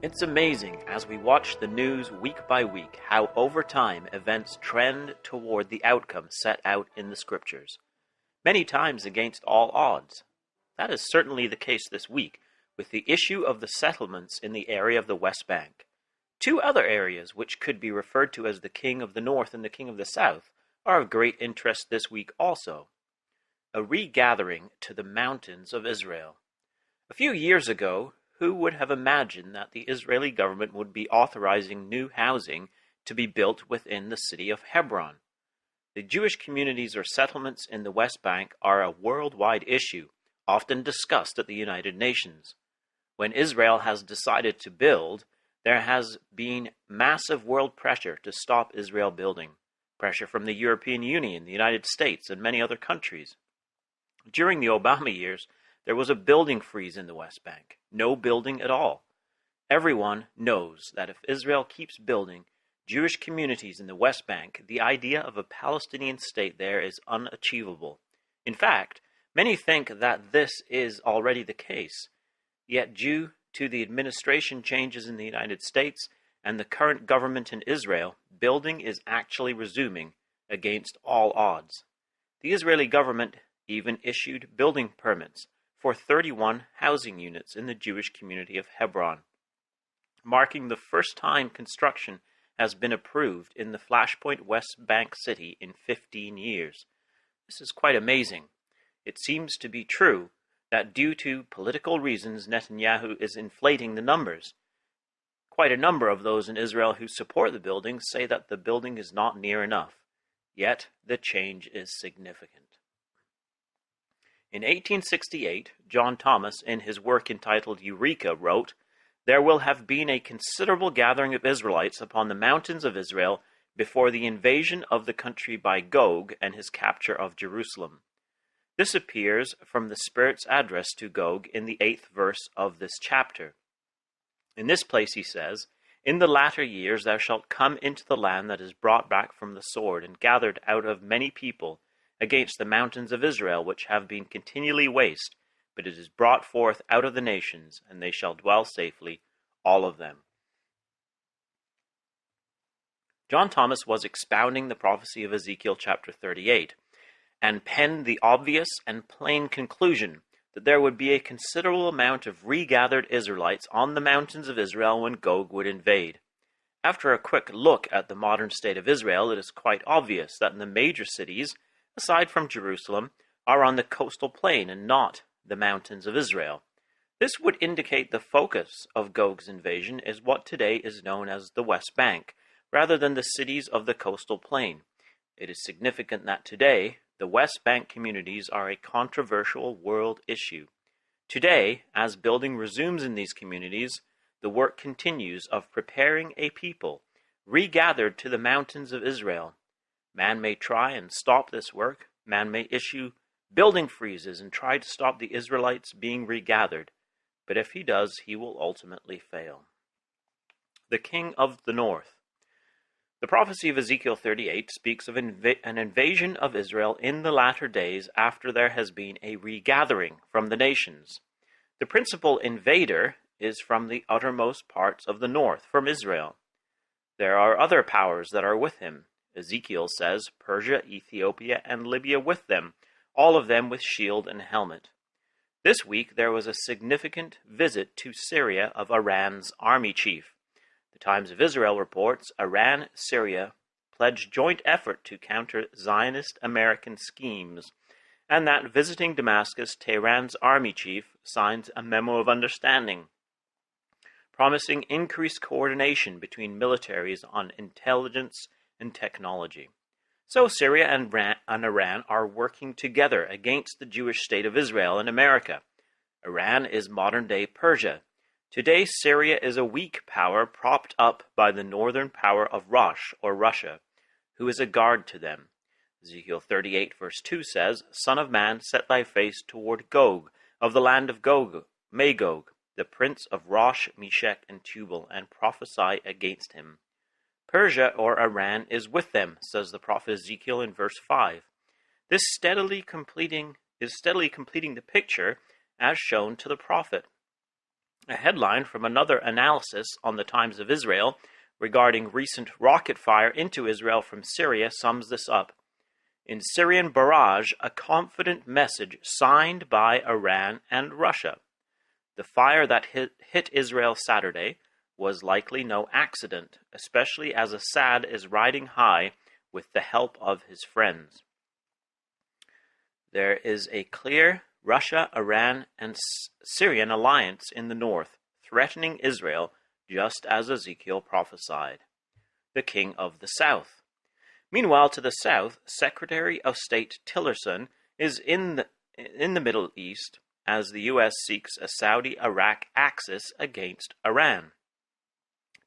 It's amazing as we watch the news week by week how over time events trend toward the outcome set out in the scriptures, many times against all odds. That is certainly the case this week with the issue of the settlements in the area of the West Bank. Two other areas, which could be referred to as the King of the North and the King of the South, are of great interest this week also. A regathering to the mountains of Israel. A few years ago, who would have imagined that the Israeli government would be authorizing new housing to be built within the city of Hebron? The Jewish communities or settlements in the West Bank are a worldwide issue, often discussed at the United Nations. When Israel has decided to build, there has been massive world pressure to stop Israel building, pressure from the European Union, the United States, and many other countries. During the Obama years, there was a building freeze in the West Bank, no building at all. Everyone knows that if Israel keeps building Jewish communities in the West Bank, the idea of a Palestinian state there is unachievable. In fact, many think that this is already the case. Yet due to the administration changes in the United States and the current government in Israel, building is actually resuming against all odds. The Israeli government even issued building permits for 31 housing units in the Jewish community of Hebron, marking the first time construction has been approved in the Flashpoint West Bank city in 15 years. This is quite amazing. It seems to be true that due to political reasons, Netanyahu is inflating the numbers. Quite a number of those in Israel who support the building say that the building is not near enough. Yet the change is significant. In 1868, John Thomas, in his work entitled Eureka, wrote, "There will have been a considerable gathering of Israelites upon the mountains of Israel before the invasion of the country by Gog and his capture of Jerusalem." This appears from the Spirit's address to Gog in the 8th verse of this chapter. In this place he says, "In the latter years thou shalt come into the land that is brought back from the sword, and gathered out of many people, against the mountains of Israel, which have been continually waste, but it is brought forth out of the nations, and they shall dwell safely, all of them." John Thomas was expounding the prophecy of Ezekiel chapter 38, and penned the obvious and plain conclusion that there would be a considerable amount of regathered Israelites on the mountains of Israel when Gog would invade. After a quick look at the modern state of Israel, it is quite obvious that the major cities, aside from Jerusalem, are on the coastal plain and not the mountains of Israel. This would indicate the focus of Gog's invasion is what today is known as the West Bank, rather than the cities of the coastal plain. It is significant that today, the West Bank communities are a controversial world issue. Today, as building resumes in these communities, the work continues of preparing a people regathered to the mountains of Israel. Man may try and stop this work. Man may issue building freezes and try to stop the Israelites being regathered. But if he does, he will ultimately fail. The King of the North. The prophecy of Ezekiel 38 speaks of an invasion of Israel in the latter days after there has been a regathering from the nations. The principal invader is from the uttermost parts of the north, from Israel. There are other powers that are with him. Ezekiel says Persia, Ethiopia, and Libya with them, all of them with shield and helmet. This week there was a significant visit to Syria of Iran's army chief. The Times of Israel reports Iran-Syria pledged joint effort to counter Zionist American schemes, and that visiting Damascus, Tehran's army chief signs a memo of understanding, promising increased coordination between militaries on intelligence and technology. So Syria and Iran are working together against the Jewish state of Israel and America. Iran is modern-day Persia. Today, Syria is a weak power propped up by the northern power of Rosh, or Russia, who is a guard to them. Ezekiel 38 verse 2 says, "Son of man, set thy face toward Gog, of the land of Magog, the prince of Rosh, Meshech, and Tubal, and prophesy against him." Persia or Iran is with them, says the prophet Ezekiel in verse 5. This is steadily completing the picture as shown to the prophet. A headline from another analysis on the Times of Israel regarding recent rocket fire into Israel from Syria sums this up. In Syrian barrage, a confident message signed by Iran and Russia. The fire that hit Israel Saturday was likely no accident, especially as Assad is riding high with the help of his friends. There is a clear Russia, Iran, and Syrian alliance in the north, threatening Israel just as Ezekiel prophesied. The king of the south. Meanwhile, to the south, Secretary of State Tillerson is in the Middle East as the U.S. seeks a Saudi-Iraq axis against Iran.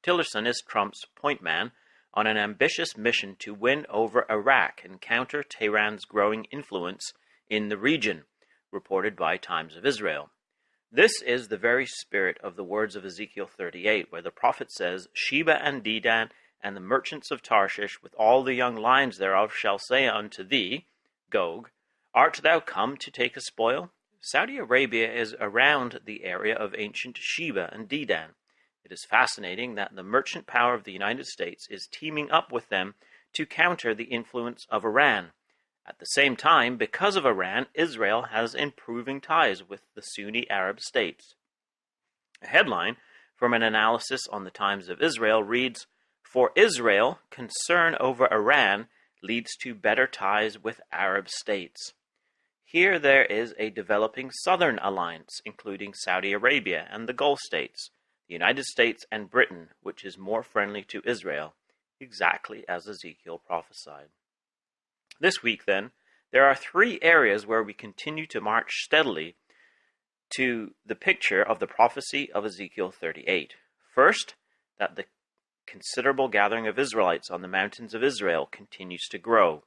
Tillerson is Trump's point man on an ambitious mission to win over Iraq and counter Tehran's growing influence in the region, reported by Times of Israel. This is the very spirit of the words of Ezekiel 38, where the prophet says, Sheba and Dedan and the merchants of Tarshish with all the young lions thereof shall say unto thee, Gog, art thou come to take a spoil? Saudi Arabia is around the area of ancient Sheba and Dedan. It is fascinating that the merchant power of the United States is teaming up with them to counter the influence of Iran. At the same time, because of Iran, Israel has improving ties with the Sunni Arab states. A headline from an analysis on the Times of Israel reads, For Israel, concern over Iran leads to better ties with Arab states. Here there is a developing southern alliance, including Saudi Arabia and the Gulf states, the United States and Britain, which is more friendly to Israel, exactly as Ezekiel prophesied. This week, then, there are three areas where we continue to march steadily to the picture of the prophecy of Ezekiel 38. First, that the considerable gathering of Israelites on the mountains of Israel continues to grow.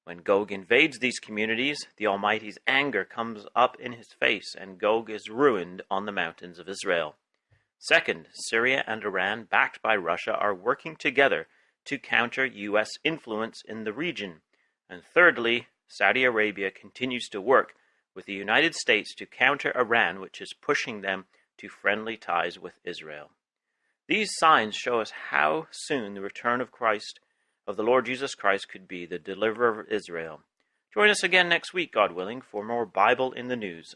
When Gog invades these communities, the Almighty's anger comes up in his face, and Gog is ruined on the mountains of Israel. Second, Syria and Iran, backed by Russia, are working together to counter U.S. influence in the region. And thirdly, Saudi Arabia continues to work with the United States to counter Iran, which is pushing them to friendly ties with Israel. These signs show us how soon the return of Christ, of the Lord Jesus Christ, could be, the deliverer of Israel. Join us again next week, God willing, for more Bible in the News.